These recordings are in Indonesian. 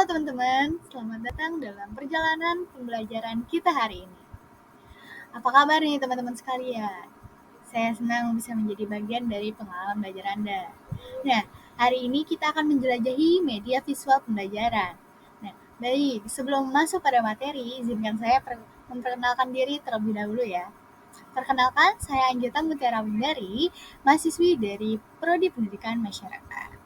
Halo teman-teman, selamat datang dalam perjalanan pembelajaran kita hari ini. Apa kabar nih teman-teman sekalian? Saya senang bisa menjadi bagian dari pengalaman belajar Anda. Nah, hari ini kita akan menjelajahi media visual pembelajaran. Nah, baik, sebelum masuk pada materi, izinkan saya memperkenalkan diri terlebih dahulu ya. Perkenalkan, saya Anjata Mutiara Windari, mahasiswi dari Prodi Pendidikan Masyarakat.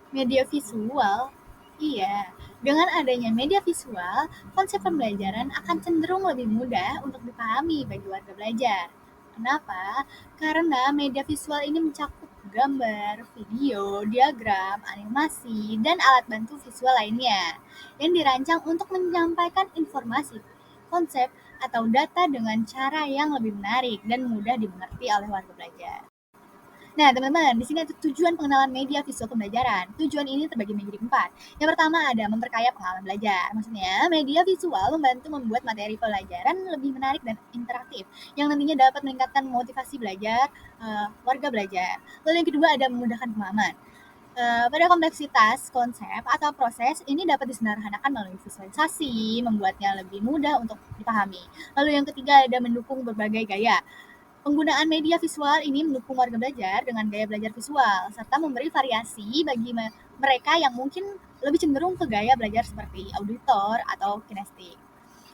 Media visual? Iya, dengan adanya media visual, konsep pembelajaran akan cenderung lebih mudah untuk dipahami bagi warga belajar. Kenapa? Karena media visual ini mencakup gambar, video, diagram, animasi, dan alat bantu visual lainnya yang dirancang untuk menyampaikan informasi, konsep, atau data dengan cara yang lebih menarik dan mudah dimengerti oleh warga belajar. Nah, teman-teman, di sini ada tujuan pengenalan media visual pembelajaran. Tujuan ini terbagi menjadi 4. Yang pertama ada memperkaya pengalaman belajar. Maksudnya, media visual membantu membuat materi pelajaran lebih menarik dan interaktif, yang nantinya dapat meningkatkan motivasi belajar warga belajar. Lalu yang kedua ada memudahkan pemahaman. Pada kompleksitas konsep atau proses ini dapat disederhanakan melalui visualisasi, membuatnya lebih mudah untuk dipahami. Lalu yang ketiga ada mendukung berbagai gaya. Penggunaan media visual ini mendukung warga belajar dengan gaya belajar visual, serta memberi variasi bagi mereka yang mungkin lebih cenderung ke gaya belajar seperti auditor atau kinestik.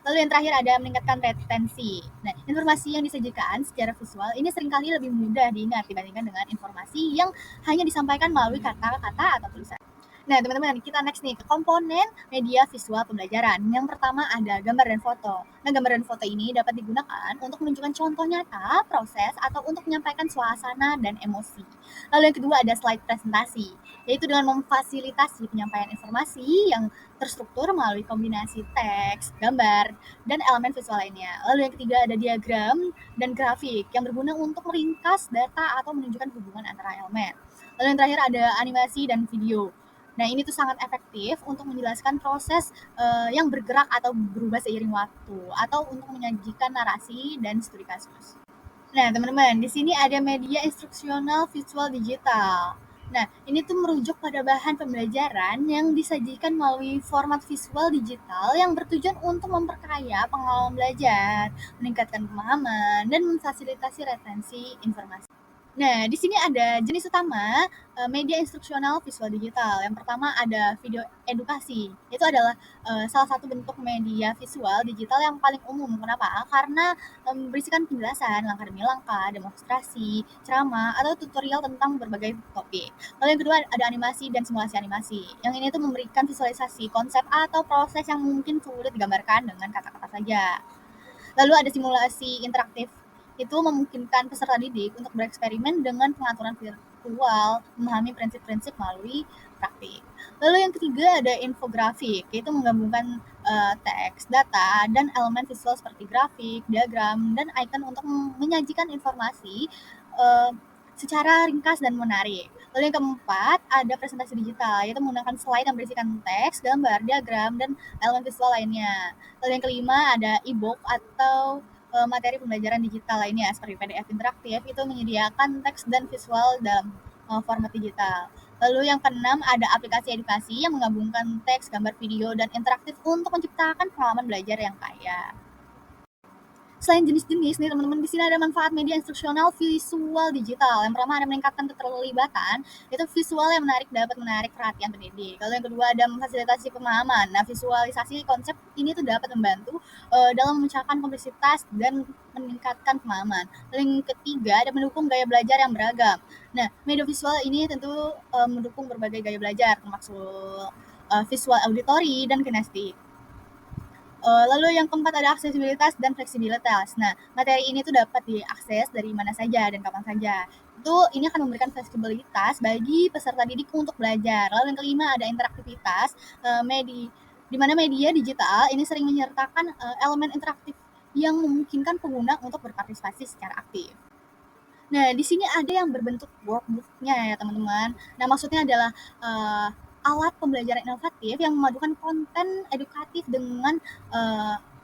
Lalu yang terakhir ada meningkatkan retensi. Nah, informasi yang disajikan secara visual ini seringkali lebih mudah diingat dibandingkan dengan informasi yang hanya disampaikan melalui kata-kata atau tulisan. Nah, teman-teman, kita next nih ke komponen media visual pembelajaran. Yang pertama ada gambar dan foto. Nah, gambar dan foto ini dapat digunakan untuk menunjukkan contoh nyata, proses, atau untuk menyampaikan suasana dan emosi. Lalu yang kedua ada slide presentasi, yaitu dengan memfasilitasi penyampaian informasi yang terstruktur melalui kombinasi teks, gambar, dan elemen visual lainnya. Lalu yang ketiga ada diagram dan grafik yang berguna untuk meringkas data atau menunjukkan hubungan antara elemen. Lalu yang terakhir ada animasi dan video. Nah, ini tuh sangat efektif untuk menjelaskan proses yang bergerak atau berubah seiring waktu, atau untuk menyajikan narasi dan studi kasus. Nah, teman-teman, di sini ada media instruksional visual digital. Nah, ini tuh merujuk pada bahan pembelajaran yang disajikan melalui format visual digital yang bertujuan untuk memperkaya pengalaman belajar, meningkatkan pemahaman, dan memfasilitasi retensi informasi. Nah, di sini ada jenis utama media instruksional visual digital. Yang pertama ada video edukasi. Itu adalah salah satu bentuk media visual digital yang paling umum. Kenapa? Karena berisikan penjelasan langkah demi langkah, demonstrasi, ceramah, atau tutorial tentang berbagai topik. Lalu yang kedua ada animasi dan simulasi animasi. Yang ini tuh memberikan visualisasi konsep atau proses yang mungkin sulit digambarkan dengan kata-kata saja. Lalu ada simulasi interaktif. Itu memungkinkan peserta didik untuk bereksperimen dengan pengaturan virtual, memahami prinsip-prinsip melalui praktik. Lalu yang ketiga ada infografik, yaitu menggabungkan teks, data, dan elemen visual seperti grafik, diagram, dan icon untuk menyajikan informasi secara ringkas dan menarik. Lalu yang keempat ada presentasi digital, yaitu menggunakan slide yang berisikan teks, gambar, diagram, dan elemen visual lainnya. Lalu yang kelima ada e-book atau materi pembelajaran digital lainnya seperti PDF interaktif, itu menyediakan teks dan visual dalam format digital. Lalu yang keenam ada aplikasi edukasi yang menggabungkan teks, gambar, video, dan interaktif untuk menciptakan pengalaman belajar yang kaya. Selain jenis-jenis nih teman-teman, di sini ada manfaat media instruksional visual digital. Yang pertama ada meningkatkan keterlibatan, itu visual yang menarik dapat menarik perhatian pendidik. Lalu yang kedua ada memfasilitasi pemahaman. Nah, visualisasi konsep ini tuh dapat membantu dalam memecahkan kompleksitas dan meningkatkan pemahaman. Lalu yang ketiga ada mendukung gaya belajar yang beragam. Nah, media visual ini tentu mendukung berbagai gaya belajar, termasuk visual auditori dan kinestik. Lalu yang keempat ada aksesibilitas dan fleksibilitas. Nah, materi ini tuh dapat diakses dari mana saja dan kapan saja. Ini akan memberikan fleksibilitas bagi peserta didik untuk belajar. Lalu yang kelima ada interaktivitas, di mana media digital ini sering menyertakan elemen interaktif yang memungkinkan pengguna untuk berpartisipasi secara aktif. Nah, di sini ada yang berbentuk workbook-nya ya teman-teman. Nah, maksudnya adalah alat pembelajaran inovatif yang memadukan konten edukatif dengan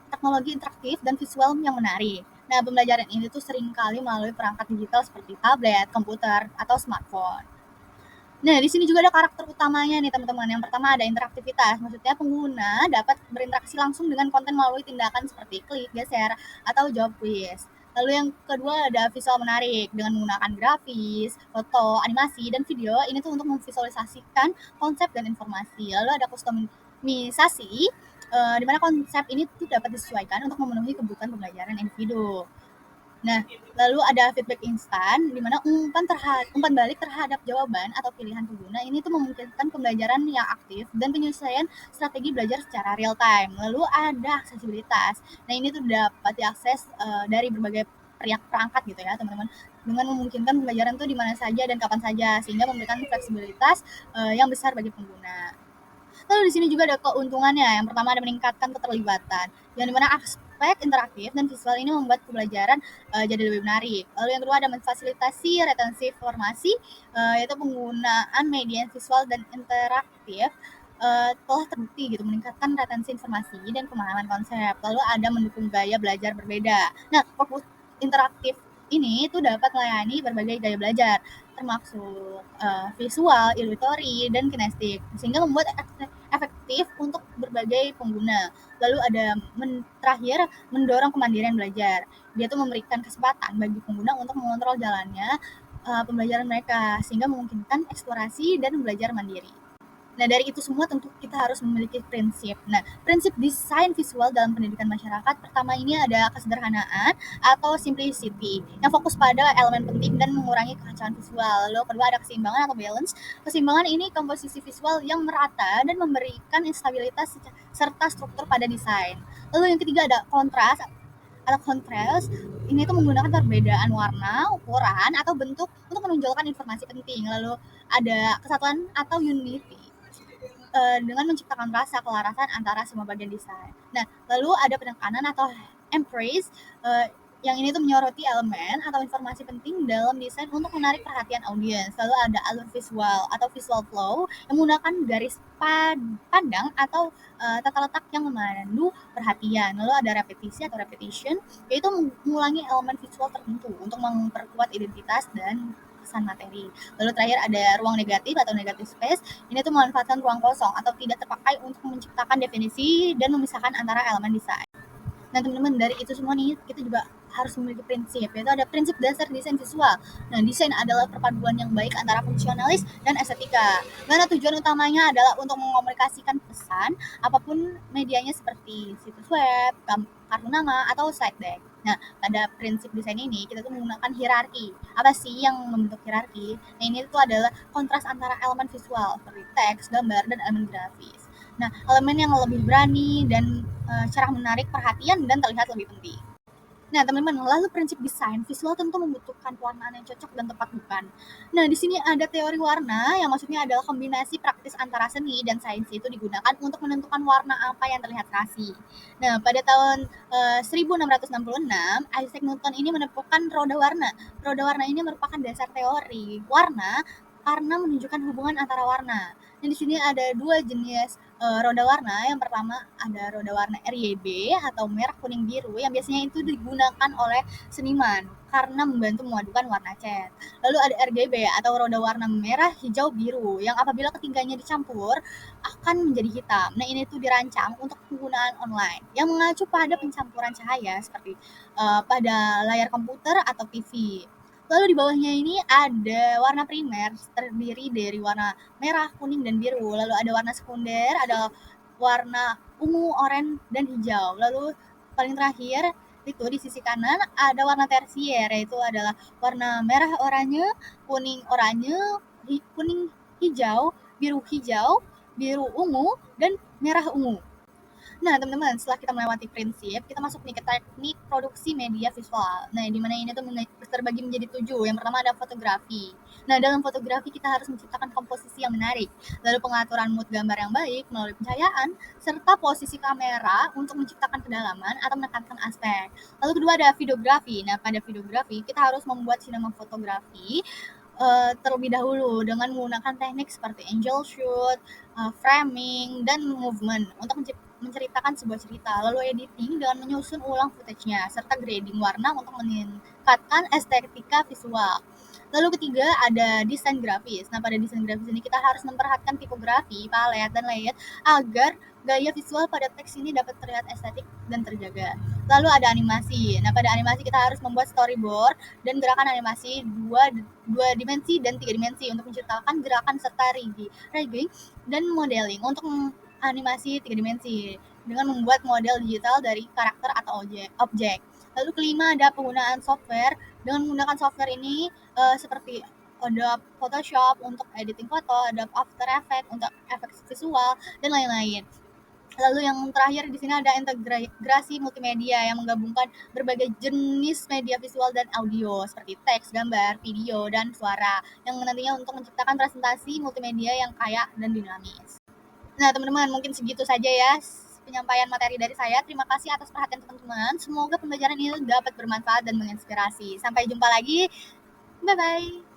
teknologi interaktif dan visual yang menarik. Nah, pembelajaran ini tuh seringkali melalui perangkat digital seperti tablet, komputer, atau smartphone. Nah, di sini juga ada karakter utamanya nih teman-teman. Yang pertama ada interaktivitas, maksudnya pengguna dapat berinteraksi langsung dengan konten melalui tindakan seperti klik, geser, atau jawab kuis. Lalu yang kedua ada visual menarik dengan menggunakan grafis, foto, animasi, dan video. Ini tuh untuk memvisualisasikan konsep dan informasi. Lalu ada kustomisasi, di mana konsep ini tuh dapat disesuaikan untuk memenuhi kebutuhan pembelajaran individu. Nah, lalu ada feedback instan, di mana umpan balik terhadap jawaban atau pilihan pengguna ini tuh memungkinkan pembelajaran yang aktif dan penyesuaian strategi belajar secara real time. Lalu ada aksesibilitas. Nah, ini tuh dapat diakses dari berbagai perangkat gitu ya, teman-teman. Dengan memungkinkan pembelajaran tuh di mana saja dan kapan saja, sehingga memberikan fleksibilitas yang besar bagi pengguna. Lalu di sini juga ada keuntungannya. Yang pertama ada meningkatkan keterlibatan, yang dimana aspek interaktif dan visual ini membuat pembelajaran jadi lebih menarik. Lalu yang kedua ada memfasilitasi retensi informasi, yaitu penggunaan media visual dan interaktif telah terbukti gitu meningkatkan retensi informasi dan pemahaman konsep. Lalu ada mendukung gaya belajar berbeda. Nah, fokus interaktif ini itu dapat melayani berbagai gaya belajar, termasuk visual, illusory, dan kinestik, sehingga membuat efektif untuk berbagai pengguna. Lalu ada terakhir mendorong kemandirian belajar. Dia tuh memberikan kesempatan bagi pengguna untuk mengontrol jalannya pembelajaran mereka, sehingga memungkinkan eksplorasi dan belajar mandiri. Nah, dari itu semua tentu kita harus memiliki prinsip. Nah, prinsip desain visual dalam pendidikan masyarakat pertama ini ada kesederhanaan atau simplicity yang fokus pada elemen penting dan mengurangi kekacauan visual. Lalu kedua ada keseimbangan atau balance. Keseimbangan ini komposisi visual yang merata dan memberikan stabilitas serta struktur pada desain. Lalu yang ketiga ada kontras atau contrast. Ini tuh menggunakan perbedaan warna, ukuran, atau bentuk untuk menonjolkan informasi penting. Lalu ada kesatuan atau unity dengan menciptakan rasa kelarasan antara semua bagian desain. Nah, lalu ada penekanan atau embrace yang ini tuh menyoroti elemen atau informasi penting dalam desain untuk menarik perhatian audiens. Lalu ada alur visual atau visual flow yang menggunakan garis pandang atau tata letak yang memandu perhatian. Lalu ada repetisi atau repetition, yaitu mengulangi elemen visual tertentu untuk memperkuat identitas dan pesan materi. Lalu terakhir ada ruang negatif atau negative space. Ini tuh memanfaatkan ruang kosong atau tidak terpakai untuk menciptakan definisi dan memisahkan antara elemen desain. Nah, teman-teman, dari itu semua nih kita juga harus memiliki prinsip, yaitu ada prinsip dasar desain visual. Nah, desain adalah perpaduan yang baik antara fungsionalis dan estetika. Karena tujuan utamanya adalah untuk mengomunikasikan pesan apapun medianya seperti situs web, kartu nama, atau slide deck. Nah, pada prinsip desain ini kita tuh menggunakan hierarki. Apa sih yang membentuk hierarki? Nah, ini tuh adalah kontras antara elemen visual seperti teks, gambar, dan elemen grafis. Nah, elemen yang lebih berani dan cara menarik perhatian dan terlihat lebih penting. Nah, teman-teman, lalu prinsip desain visual tentu membutuhkan pewarnaan yang cocok dan tepat bukan? Nah, di sini ada teori warna yang maksudnya adalah kombinasi praktis antara seni dan sains itu digunakan untuk menentukan warna apa yang terlihat terasi. Nah, pada tahun 1666, Isaac Newton ini menemukan roda warna. Roda warna ini merupakan dasar teori warna karena menunjukkan hubungan antara warna. Nah, di sini ada dua jenis roda warna. Yang pertama ada roda warna RGB atau merah kuning biru yang biasanya itu digunakan oleh seniman karena membantu memadukan warna cat. Lalu ada RGB atau roda warna merah hijau biru yang apabila ketiganya dicampur akan menjadi hitam. Nah, ini tuh dirancang untuk penggunaan online yang mengacu pada pencampuran cahaya seperti pada layar komputer atau TV. Lalu di bawahnya ini ada warna primer terdiri dari warna merah, kuning, dan biru. Lalu ada warna sekunder, ada warna ungu, oranye, dan hijau. Lalu paling terakhir itu di sisi kanan ada warna tersier, yaitu adalah warna merah oranye, kuning oranye, kuning hijau, biru ungu, dan merah ungu. Nah, teman-teman, setelah kita melewati prinsip, kita masuk nih ke teknik produksi media visual. Nah, di mana ini tuh terbagi menjadi 7. Yang pertama ada fotografi. Nah, dalam fotografi kita harus menciptakan komposisi yang menarik, lalu pengaturan mood gambar yang baik melalui pencahayaan, serta posisi kamera untuk menciptakan kedalaman atau menekankan aspek. Lalu kedua ada videografi. Nah, pada videografi kita harus membuat sinema fotografi terlebih dahulu dengan menggunakan teknik seperti angle shoot, framing, dan movement untuk menceritakan sebuah cerita. Lalu editing dengan menyusun ulang footage-nya serta grading warna untuk meningkatkan estetika visual. Lalu ketiga ada desain grafis. Nah, pada desain grafis ini kita harus memperhatikan tipografi, palet, dan layout agar gaya visual pada teks ini dapat terlihat estetik dan terjaga. Lalu ada animasi. Nah, pada animasi kita harus membuat storyboard dan gerakan animasi dua dimensi dan tiga dimensi untuk menciptakan gerakan serta rigging dan modeling untuk animasi tiga dimensi dengan membuat model digital dari karakter atau objek. Lalu kelima ada penggunaan software. Dengan menggunakan software ini seperti Adobe Photoshop untuk editing foto, Adobe After Effects untuk efek visual, dan lain-lain. Lalu yang terakhir di sini ada integrasi multimedia yang menggabungkan berbagai jenis media visual dan audio seperti teks, gambar, video, dan suara yang nantinya untuk menciptakan presentasi multimedia yang kaya dan dinamis. Nah, teman-teman, mungkin segitu saja ya penyampaian materi dari saya. Terima kasih atas perhatian teman-teman. Semoga pembelajaran ini dapat bermanfaat dan menginspirasi. Sampai jumpa lagi. Bye-bye.